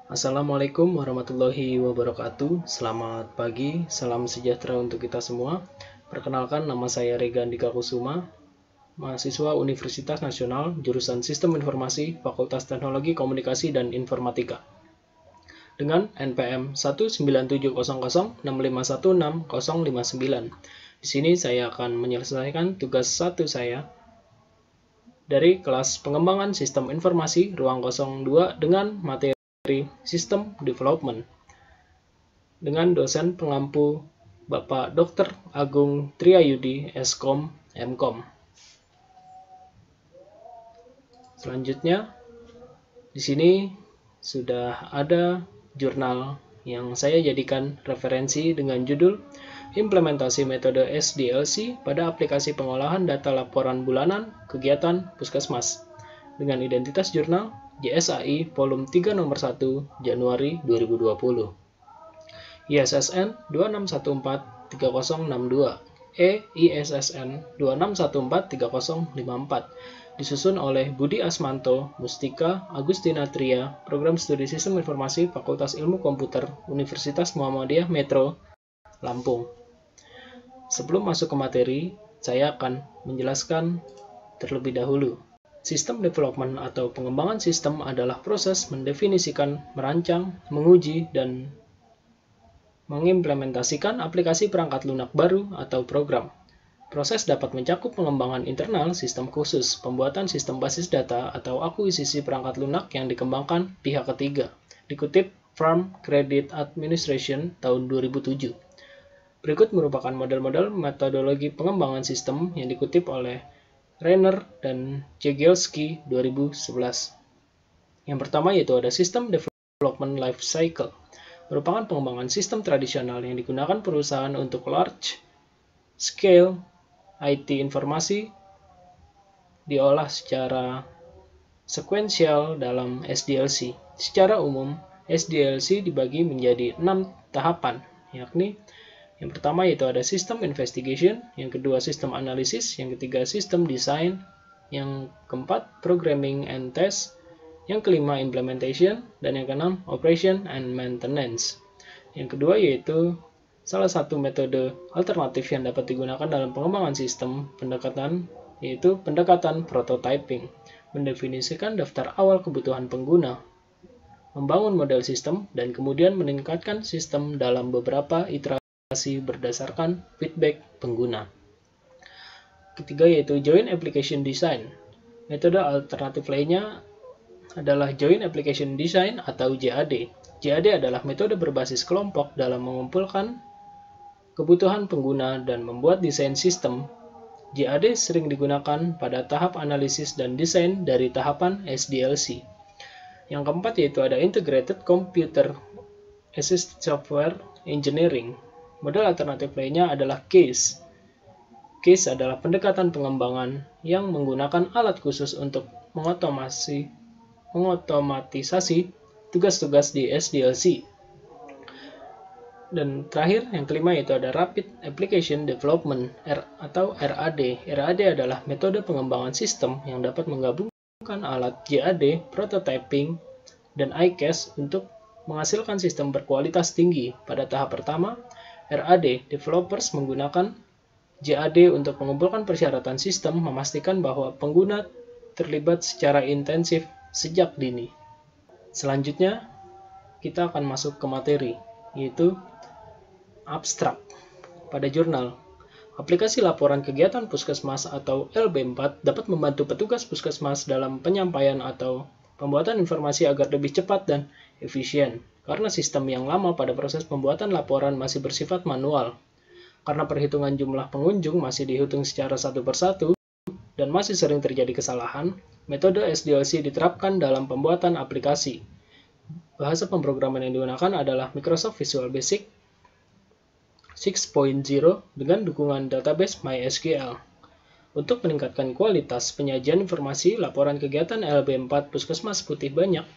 Assalamualaikum warahmatullahi wabarakatuh. Selamat pagi, salam sejahtera untuk kita semua. Perkenalkan, nama saya Rega Andika Kusuma, mahasiswa Universitas Nasional, jurusan Sistem Informasi, Fakultas Teknologi Komunikasi dan Informatika. Dengan NPM 1970065160059. Di sini saya akan menyelesaikan tugas 1 saya dari kelas Pengembangan Sistem Informasi Ruang 02 dengan materi System Development dengan dosen pengampu Bapak Dr. Agung Triayudi, Eskom, Mkom. Selanjutnya, di sini sudah ada jurnal yang saya jadikan referensi dengan judul Implementasi Metode SDLC pada aplikasi pengolahan data laporan bulanan kegiatan Puskesmas dengan identitas jurnal JSAI Volume 3 Nomor 1 Januari 2020. ISSN 26143062, EISSN 26143054, disusun oleh Budi Asmanto, Mustika Agustina Tria, Program Studi Sistem Informasi Fakultas Ilmu Komputer Universitas Muhammadiyah Metro, Lampung. Sebelum masuk ke materi, saya akan menjelaskan terlebih dahulu. Sistem development atau pengembangan sistem adalah proses mendefinisikan, merancang, menguji, dan mengimplementasikan aplikasi perangkat lunak baru atau program. Proses dapat mencakup pengembangan internal sistem khusus, pembuatan sistem basis data, atau akuisisi perangkat lunak yang dikembangkan pihak ketiga. Dikutip Farm Credit Administration tahun 2007. Berikut merupakan model-model metodologi pengembangan sistem yang dikutip oleh Renner dan Cegielski 2011. Yang pertama yaitu ada System Development Life Cycle, merupakan pengembangan sistem tradisional yang digunakan perusahaan untuk large scale IT informasi diolah secara sekuensial dalam SDLC. Secara umum, SDLC dibagi menjadi 6 tahapan, yakni yang pertama yaitu ada System Investigation, yang kedua System Analysis, yang ketiga System Design, yang keempat Programming and Test, yang kelima Implementation, dan yang keenam Operation and Maintenance. Yang kedua yaitu salah satu metode alternatif yang dapat digunakan dalam pengembangan sistem pendekatan, yaitu pendekatan prototyping, mendefinisikan daftar awal kebutuhan pengguna, membangun model sistem, dan kemudian meningkatkan sistem dalam beberapa iterasi berdasarkan feedback pengguna. Ketiga yaitu Joint Application Design. Metode alternatif lainnya adalah Joint Application Design atau JAD. JAD adalah metode berbasis kelompok dalam mengumpulkan kebutuhan pengguna dan membuat desain sistem. JAD sering digunakan pada tahap analisis dan desain dari tahapan SDLC. Yang keempat yaitu ada Integrated Computer Assisted Software Engineering. Model alternatif lainnya adalah CASE. CASE adalah pendekatan pengembangan yang menggunakan alat khusus untuk mengotomatisasi tugas-tugas di SDLC. Dan terakhir, yang kelima yaitu ada Rapid Application Development atau RAD. RAD adalah metode pengembangan sistem yang dapat menggabungkan alat JAD, prototyping, dan ICAS untuk menghasilkan sistem berkualitas tinggi. Pada tahap pertama, RAD developers menggunakan JAD untuk mengumpulkan persyaratan sistem, memastikan bahwa pengguna terlibat secara intensif sejak dini. Selanjutnya, kita akan masuk ke materi, yaitu abstrak. Pada jurnal, aplikasi laporan kegiatan Puskesmas atau LB4 dapat membantu petugas Puskesmas dalam penyampaian atau pembuatan informasi agar lebih cepat dan efisien. Karena sistem yang lama pada proses pembuatan laporan masih bersifat manual. Karena perhitungan jumlah pengunjung masih dihitung secara satu persatu dan masih sering terjadi kesalahan, metode SDLC diterapkan dalam pembuatan aplikasi. Bahasa pemrograman yang digunakan adalah Microsoft Visual Basic 6.0 dengan dukungan database MySQL. Untuk meningkatkan kualitas penyajian informasi laporan kegiatan LB4 Puskesmas Putih Banyak,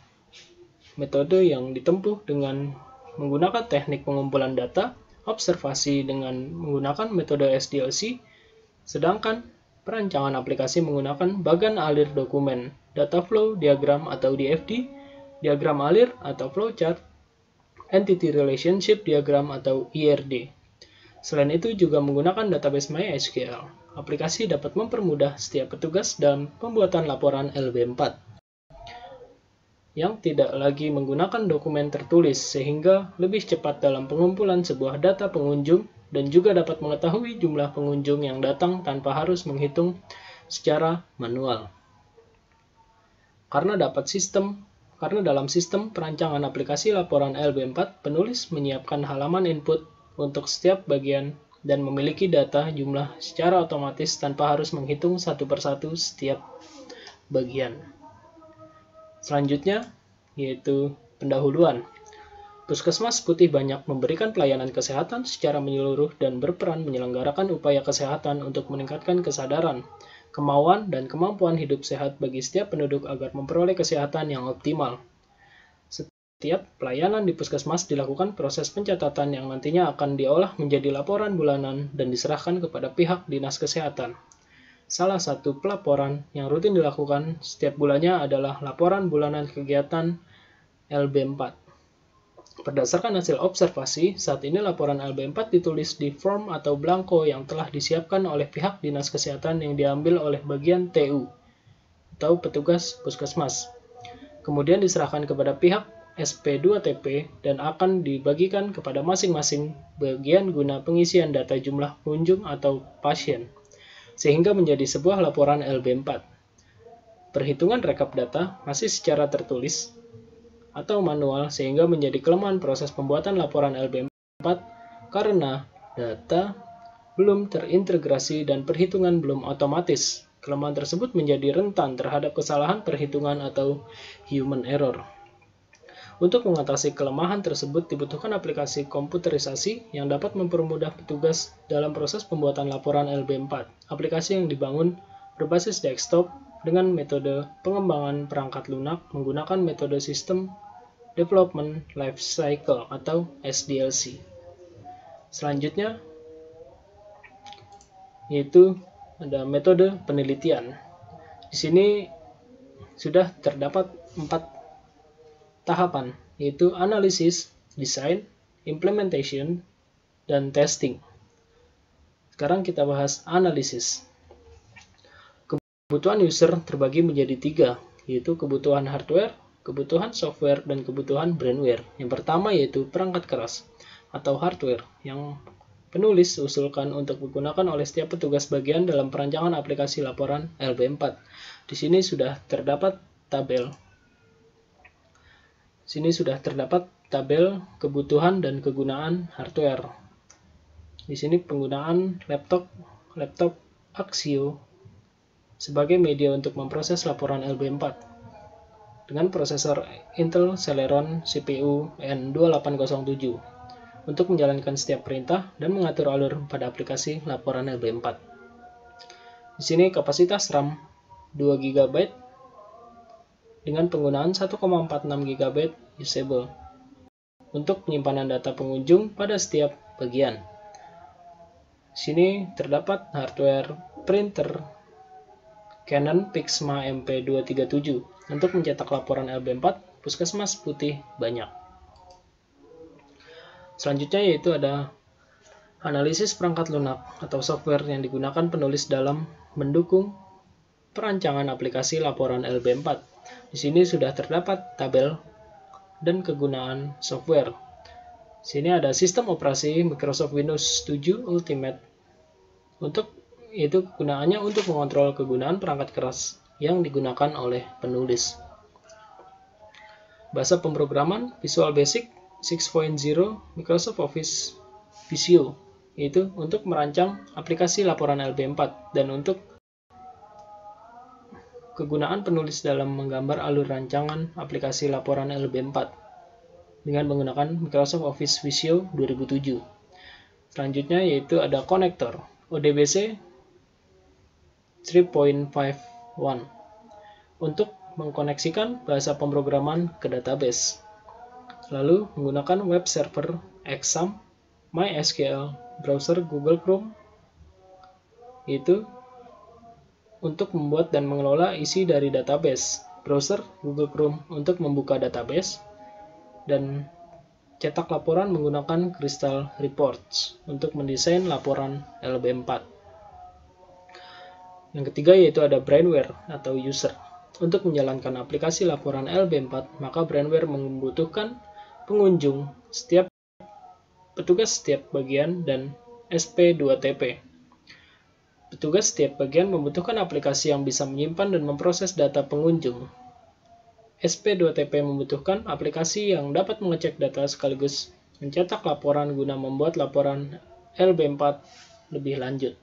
metode yang ditempuh dengan menggunakan teknik pengumpulan data, observasi dengan menggunakan metode SDLC, sedangkan perancangan aplikasi menggunakan bagan alir dokumen, data flow diagram atau DFD, diagram alir atau flowchart, entity relationship diagram atau ERD. Selain itu juga menggunakan database MySQL. Aplikasi dapat mempermudah setiap petugas dalam pembuatan laporan LB4 yang tidak lagi menggunakan dokumen tertulis sehingga lebih cepat dalam pengumpulan sebuah data pengunjung dan juga dapat mengetahui jumlah pengunjung yang datang tanpa harus menghitung secara manual. Karena dalam sistem perancangan aplikasi laporan LB4, penulis menyiapkan halaman input untuk setiap bagian dan memiliki data jumlah secara otomatis tanpa harus menghitung satu persatu setiap bagian. Selanjutnya, yaitu pendahuluan. Puskesmas Putih Banyak memberikan pelayanan kesehatan secara menyeluruh dan berperan menyelenggarakan upaya kesehatan untuk meningkatkan kesadaran, kemauan, dan kemampuan hidup sehat bagi setiap penduduk agar memperoleh kesehatan yang optimal. Setiap pelayanan di puskesmas dilakukan proses pencatatan yang nantinya akan diolah menjadi laporan bulanan dan diserahkan kepada pihak Dinas Kesehatan. Salah satu pelaporan yang rutin dilakukan setiap bulannya adalah laporan bulanan kegiatan LB4. Berdasarkan hasil observasi, saat ini laporan LB4 ditulis di form atau blanko yang telah disiapkan oleh pihak Dinas Kesehatan yang diambil oleh bagian TU atau petugas puskesmas. Kemudian diserahkan kepada pihak SP2TP dan akan dibagikan kepada masing-masing bagian guna pengisian data jumlah pengunjung atau pasien, sehingga menjadi sebuah laporan LB4. Perhitungan rekap data masih secara tertulis atau manual sehingga menjadi kelemahan proses pembuatan laporan LB4 karena data belum terintegrasi dan perhitungan belum otomatis. Kelemahan tersebut menjadi rentan terhadap kesalahan perhitungan atau human error. Untuk mengatasi kelemahan tersebut dibutuhkan aplikasi komputerisasi yang dapat mempermudah petugas dalam proses pembuatan laporan LB4. Aplikasi yang dibangun berbasis desktop dengan metode pengembangan perangkat lunak menggunakan metode System Development Lifecycle atau SDLC. Selanjutnya yaitu ada metode penelitian. Di sini sudah terdapat 4 tahapan, yaitu analisis, design, implementation, dan testing. Sekarang kita bahas analisis. Kebutuhan user terbagi menjadi 3, yaitu kebutuhan hardware, kebutuhan software, dan kebutuhan brandware. Yang pertama yaitu perangkat keras atau hardware yang penulis usulkan untuk digunakan oleh setiap petugas bagian dalam perancangan aplikasi laporan LB4. Di sini sudah terdapat tabel. Kebutuhan dan kegunaan hardware. Di sini penggunaan laptop Axio sebagai media untuk memproses laporan LB4 dengan prosesor Intel Celeron CPU N2807 untuk menjalankan setiap perintah dan mengatur alur pada aplikasi laporan LB4. Di sini kapasitas RAM 2 GB dengan penggunaan 1,46 GB usable untuk penyimpanan data pengunjung pada setiap bagian. Di sini terdapat hardware printer Canon Pixma MP237 untuk mencetak laporan LB4 Puskesmas Putih Banyak. Selanjutnya yaitu ada analisis perangkat lunak atau software yang digunakan penulis dalam mendukung perancangan aplikasi laporan LB4. Di sini sudah terdapat tabel dan kegunaan software. Di sini ada sistem operasi Microsoft Windows 7 Ultimate. Itu kegunaannya untuk mengontrol kegunaan perangkat keras yang digunakan oleh penulis. Bahasa pemrograman Visual Basic 6.0 Microsoft Office Visio, yaitu untuk merancang aplikasi laporan LB4 dan untuk kegunaan penulis dalam menggambar alur rancangan aplikasi laporan LB4 dengan menggunakan Microsoft Office Visio 2007. Selanjutnya yaitu ada konektor ODBC 3.51 untuk mengkoneksikan bahasa pemrograman ke database. Lalu menggunakan web server Exam, MySQL, browser Google Chrome, itu untuk membuat dan mengelola isi dari database. browser Google Chrome untuk membuka database, dan cetak laporan menggunakan Crystal Reports untuk mendesain laporan LB4. Yang ketiga yaitu ada brainware atau user. Untuk menjalankan aplikasi laporan LB4, maka brainware membutuhkan pengunjung, petugas setiap bagian, dan SP2TP. Petugas setiap bagian membutuhkan aplikasi yang bisa menyimpan dan memproses data pengunjung. SP2TP membutuhkan aplikasi yang dapat mengecek data sekaligus mencetak laporan guna membuat laporan LB4 lebih lanjut.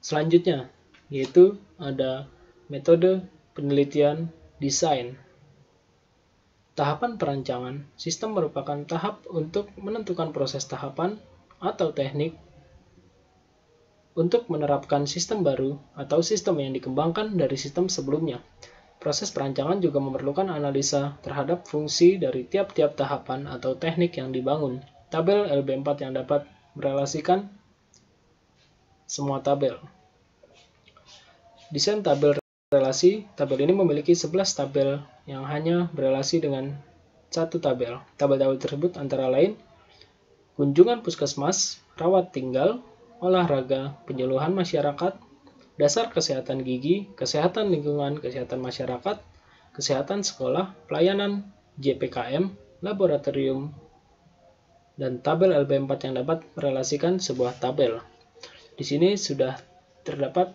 Selanjutnya, yaitu ada metode penelitian desain. Tahapan perancangan sistem merupakan tahap untuk menentukan proses tahapan atau teknik untuk menerapkan sistem baru atau sistem yang dikembangkan dari sistem sebelumnya. Proses perancangan juga memerlukan analisa terhadap fungsi dari tiap-tiap tahapan atau teknik yang dibangun. Tabel LB4 yang dapat merelasikan semua tabel. Desain tabel relasi. Tabel ini memiliki 11 tabel yang hanya berelasi dengan satu tabel. Tabel-tabel tersebut antara lain kunjungan puskesmas, rawat tinggal, olahraga, penyuluhan masyarakat, dasar kesehatan gigi, kesehatan lingkungan, kesehatan masyarakat, kesehatan sekolah, pelayanan JPKM, laboratorium, dan tabel LB4 yang dapat merelasikan sebuah tabel. Di sini sudah terdapat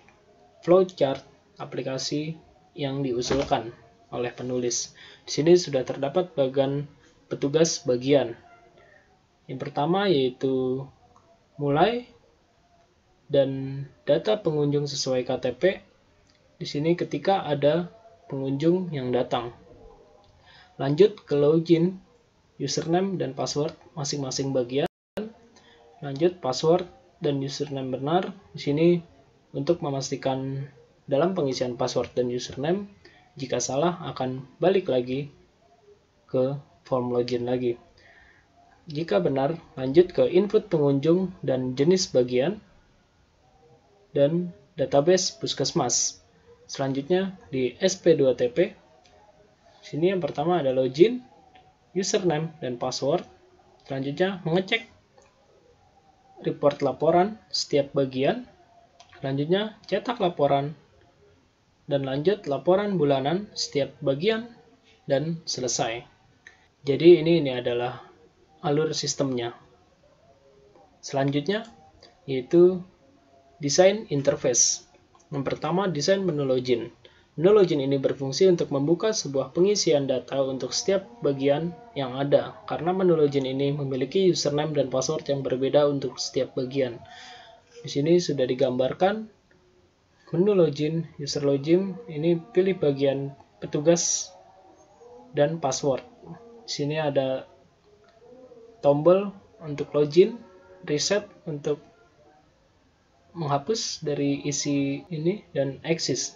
flowchart aplikasi yang diusulkan oleh penulis. Di sini sudah terdapat bagian petugas bagian. Yang pertama yaitu mulai dan data pengunjung sesuai KTP. Di sini ketika ada pengunjung yang datang. Lanjut ke login, username dan password masing-masing bagian. Lanjut password dan username benar. Di sini untuk memastikan dalam pengisian password dan username, jika salah akan balik lagi ke form login lagi. Jika benar, lanjut ke input pengunjung dan jenis bagian dan database puskesmas. Selanjutnya di SP2TP. Sini yang pertama ada login, username dan password. Selanjutnya mengecek report laporan setiap bagian. Selanjutnya cetak laporan dan lanjut laporan bulanan setiap bagian dan selesai. Jadi ini adalah alur sistemnya. Selanjutnya yaitu desain interface. Yang pertama, desain menu login. Menu login ini berfungsi untuk membuka sebuah pengisian data untuk setiap bagian yang ada, karena menu login ini memiliki username dan password yang berbeda untuk setiap bagian. Di sini sudah digambarkan menu login, user login, ini pilih bagian petugas dan password. Di sini ada tombol untuk login, reset untuk menghapus dari isi ini, dan exit.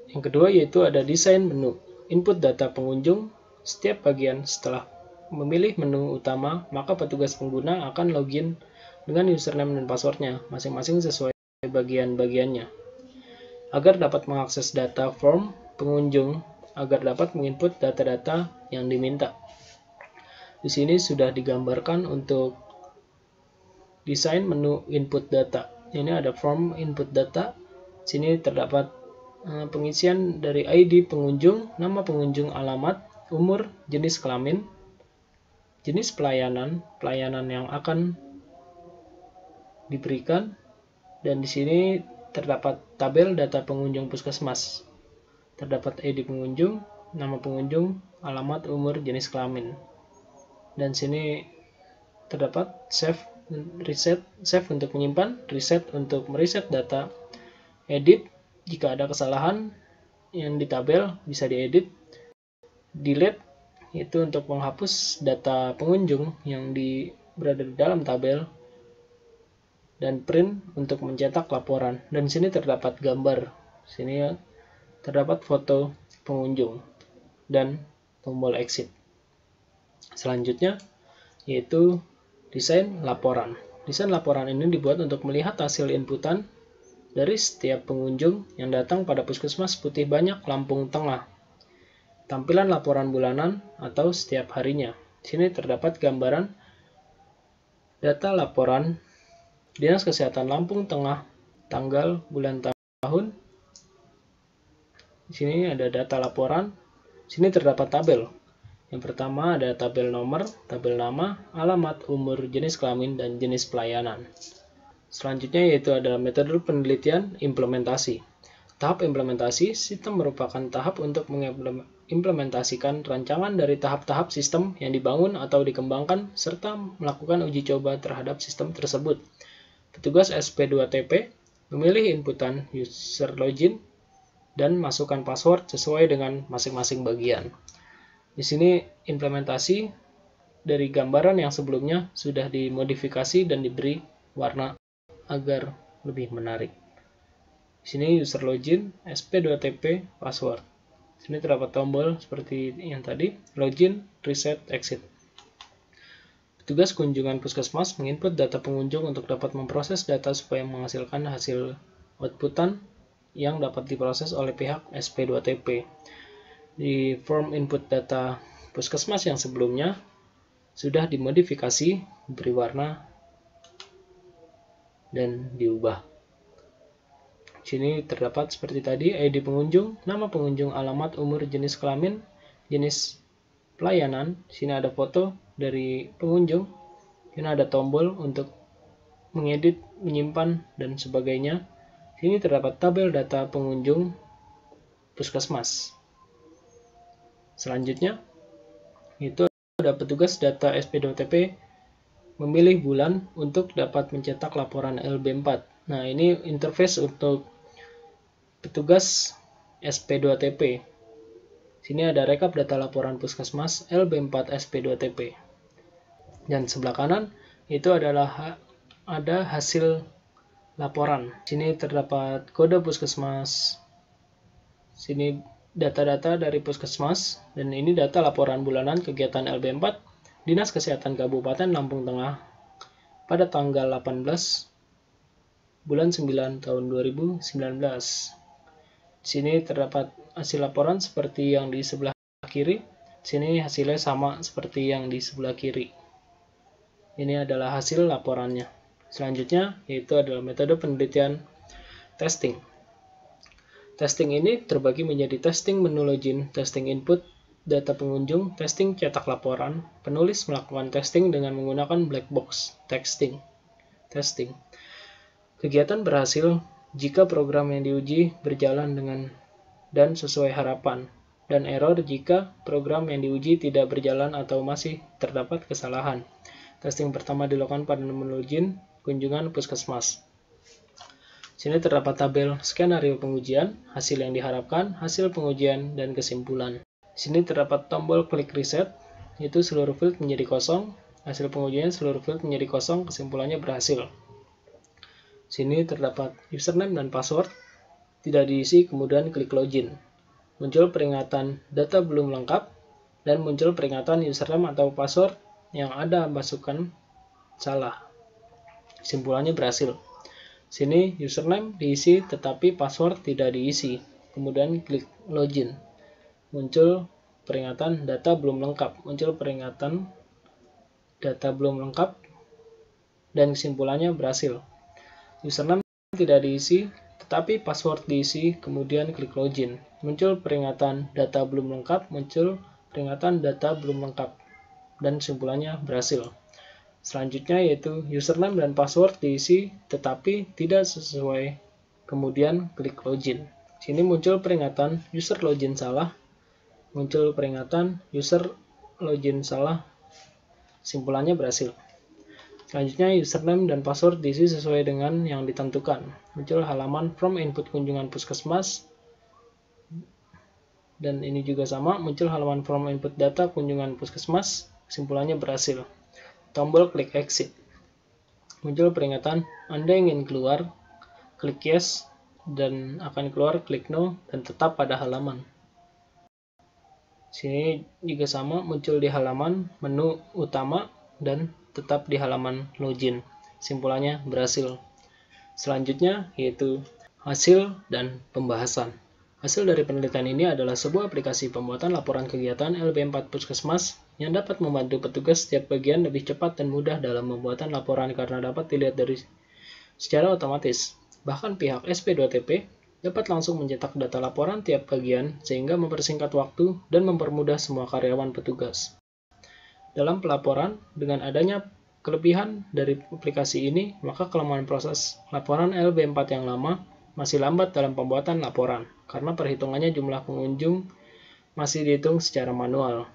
Yang kedua yaitu ada desain menu, input data pengunjung. Setiap bagian setelah memilih menu utama, maka petugas pengguna akan login dengan username dan passwordnya masing-masing sesuai bagian-bagiannya. Agar dapat mengakses data form pengunjung, agar dapat menginput data-data yang diminta. Di sini sudah digambarkan untuk desain menu input data. Ini ada form input data. Sini terdapat pengisian dari ID pengunjung, nama pengunjung, alamat, umur, jenis kelamin, jenis pelayanan yang akan diberikan, dan di sini terdapat tabel data pengunjung puskesmas. Terdapat ID pengunjung, nama pengunjung, alamat, umur, jenis kelamin. Dan sini terdapat save untuk menyimpan, reset untuk mereset data, edit jika ada kesalahan yang di tabel bisa diedit, delete itu untuk menghapus data pengunjung yang berada di dalam tabel, dan print untuk mencetak laporan. Dan sini terdapat gambar, sini terdapat foto pengunjung dan tombol exit. Selanjutnya yaitu desain laporan. Desain laporan ini dibuat untuk melihat hasil inputan Dari setiap pengunjung yang datang pada puskesmas Putih Banyak Lampung Tengah. Tampilan laporan bulanan atau setiap harinya. Di sini terdapat gambaran data laporan Dinas Kesehatan Lampung Tengah, tanggal, bulan, tahun. Di sini ada data laporan. Di sini terdapat tabel. Yang pertama ada tabel nomor, tabel nama, alamat, umur, jenis kelamin, dan jenis pelayanan. Selanjutnya yaitu adalah metode penelitian implementasi. Tahap implementasi, sistem merupakan tahap untuk mengimplementasikan rancangan dari tahap-tahap sistem yang dibangun atau dikembangkan, serta melakukan uji coba terhadap sistem tersebut. Petugas SP2TP memilih inputan user login dan masukkan password sesuai dengan masing-masing bagian. Di sini implementasi dari gambaran yang sebelumnya sudah dimodifikasi dan diberi warna agar lebih menarik. Di sini user login, SP2TP, password. Di sini terdapat tombol seperti yang tadi, login, reset, exit. Petugas kunjungan puskesmas menginput data pengunjung untuk dapat memproses data supaya menghasilkan hasil outputan yang dapat diproses oleh pihak SP2TP. Di form input data puskesmas yang sebelumnya sudah dimodifikasi, diberi warna, dan diubah. Di sini terdapat seperti tadi, ID pengunjung, nama pengunjung, alamat, umur, jenis kelamin, jenis pelayanan. Di sini ada foto dari pengunjung. Di sini ada tombol untuk mengedit, menyimpan, dan sebagainya. Di sini terdapat tabel data pengunjung puskesmas. Selanjutnya, itu ada petugas data SP2TP memilih bulan untuk dapat mencetak laporan LB4. Nah, ini interface untuk petugas SP2TP. Sini ada rekap data laporan puskesmas LB4 SP2TP. Dan sebelah kanan itu adalah ada hasil laporan. Sini terdapat kode puskesmas. Sini data-data dari puskesmas, dan ini data laporan bulanan kegiatan LB4 Dinas Kesehatan Kabupaten Lampung Tengah pada tanggal 18 bulan 9 tahun 2019. Di sini terdapat hasil laporan seperti yang di sebelah kiri. Di sini hasilnya sama seperti yang di sebelah kiri. Ini adalah hasil laporannya. Selanjutnya yaitu adalah metode penelitian testing. Testing ini terbagi menjadi testing menu login, testing input data pengunjung, testing cetak laporan. Penulis melakukan testing dengan menggunakan black box testing. Kegiatan berhasil jika program yang diuji berjalan dengan dan sesuai harapan, dan error jika program yang diuji tidak berjalan atau masih terdapat kesalahan. Testing pertama dilakukan pada menu login kunjungan puskesmas. Sini terdapat tabel skenario pengujian, hasil yang diharapkan, hasil pengujian, dan kesimpulan. Sini terdapat tombol klik reset, yaitu seluruh field menjadi kosong, hasil pengujian seluruh field menjadi kosong, kesimpulannya berhasil. Sini terdapat username dan password, tidak diisi, kemudian klik login. Muncul peringatan data belum lengkap, dan muncul peringatan username atau password yang ada masukan salah. Kesimpulannya berhasil. Sini username diisi tetapi password tidak diisi. Kemudian klik login. Muncul peringatan data belum lengkap. Muncul peringatan data belum lengkap dan kesimpulannya berhasil. Username tidak diisi tetapi password diisi, kemudian klik login. Muncul peringatan data belum lengkap, muncul peringatan data belum lengkap dan kesimpulannya berhasil. Selanjutnya yaitu username dan password diisi tetapi tidak sesuai, kemudian klik login. Sini muncul peringatan user login salah, muncul peringatan user login salah, kesimpulannya berhasil. Selanjutnya username dan password diisi sesuai dengan yang ditentukan. Muncul halaman from input kunjungan puskesmas, dan ini juga sama, muncul halaman from input data kunjungan puskesmas, kesimpulannya berhasil. Tombol klik exit. Muncul peringatan Anda ingin keluar, klik yes, dan akan keluar, klik no, dan tetap pada halaman. Sini juga sama, muncul di halaman menu utama dan tetap di halaman login. Simpulannya berhasil. Selanjutnya yaitu Hasil dan pembahasan. Hasil dari penelitian ini adalah sebuah aplikasi pembuatan laporan kegiatan LB4 Puskesmas yang dapat membantu petugas setiap bagian lebih cepat dan mudah dalam pembuatan laporan karena dapat dilihat dari secara otomatis. Bahkan pihak SP2TP dapat langsung mencetak data laporan tiap bagian sehingga mempersingkat waktu dan mempermudah semua karyawan petugas. Dalam pelaporan, dengan adanya kelebihan dari aplikasi ini, maka kelemahan proses laporan LB4 yang lama masih lambat dalam pembuatan laporan, karena perhitungannya jumlah pengunjung masih dihitung secara manual.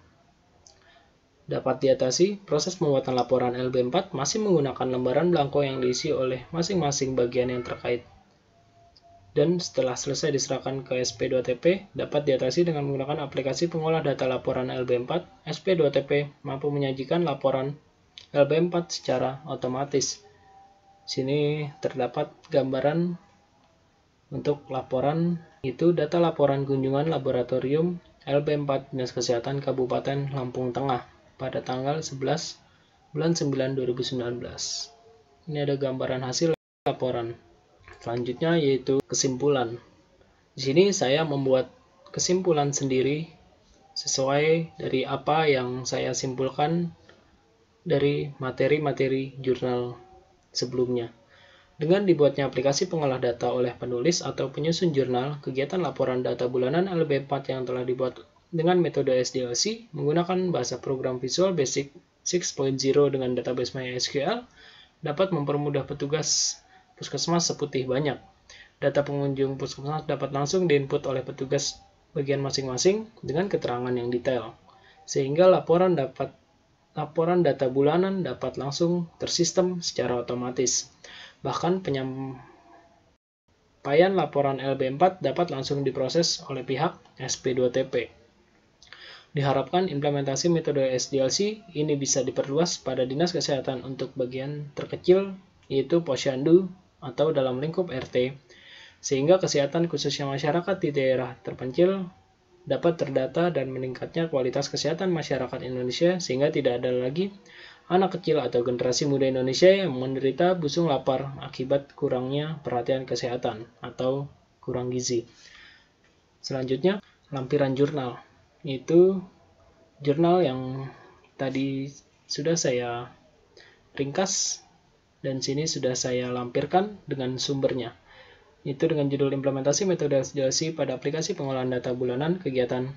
Dapat diatasi, proses pembuatan laporan LB4 masih menggunakan lembaran blanko yang diisi oleh masing-masing bagian yang terkait. Dan setelah selesai diserahkan ke SP2TP, dapat diatasi dengan menggunakan aplikasi pengolah data laporan LB4. SP2TP mampu menyajikan laporan LB4 secara otomatis. Sini terdapat gambaran untuk laporan itu data laporan kunjungan laboratorium LB4 Dinas Kesehatan Kabupaten Lampung Tengah pada tanggal 11 bulan 9 2019. Ini ada gambaran hasil laporan. Selanjutnya yaitu kesimpulan. Di sini saya membuat kesimpulan sendiri sesuai dari apa yang saya simpulkan dari materi-materi jurnal sebelumnya. Dengan dibuatnya aplikasi pengolah data oleh penulis atau penyusun jurnal, kegiatan laporan data bulanan LB4 yang telah dibuat dengan metode SDLC menggunakan bahasa program Visual Basic 6.0 dengan database MySQL dapat mempermudah petugas puskesmas seputih banyak. Data pengunjung puskesmas dapat langsung diinput oleh petugas bagian masing-masing dengan keterangan yang detail, sehingga laporan data bulanan dapat langsung tersistem secara otomatis. Bahkan penyampaian laporan LB4 dapat langsung diproses oleh pihak SP2TP. Diharapkan implementasi metode SDLC ini bisa diperluas pada Dinas Kesehatan untuk bagian terkecil, yaitu posyandu atau dalam lingkup RT, sehingga kesehatan khususnya masyarakat di daerah terpencil dapat terdata dan meningkatnya kualitas kesehatan masyarakat Indonesia sehingga tidak ada lagi anak kecil atau generasi muda Indonesia yang menderita busung lapar akibat kurangnya perhatian kesehatan atau kurang gizi. Selanjutnya, lampiran jurnal. Itu jurnal yang tadi sudah saya ringkas dan sini sudah saya lampirkan dengan sumbernya. Itu dengan judul implementasi metode SDLC pada aplikasi pengolahan data bulanan kegiatan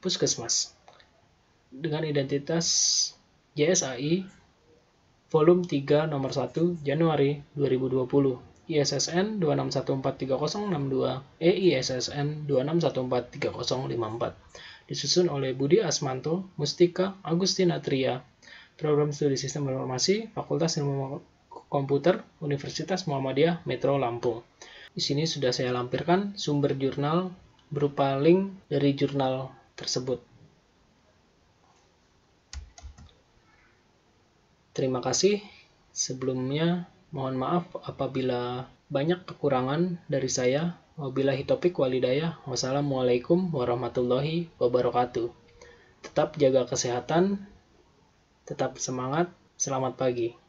Puskesmas. Dengan identitas JSAI volume 3 nomor 1 Januari 2020, ISSN 261430062, EISSN 261430054. Disusun oleh Budi Asmanto, Mustika Agustina Tria, Program Studi Sistem Informasi, Fakultas Ilmu Komputer, Universitas Muhammadiyah Metro Lampung. Di sini sudah saya lampirkan sumber jurnal berupa link dari jurnal tersebut. Terima kasih. Sebelumnya, mohon maaf apabila banyak kekurangan dari saya. Wabillahi taufiq walhidayah. Wassalamualaikum warahmatullahi wabarakatuh. Tetap jaga kesehatan, tetap semangat. Selamat pagi.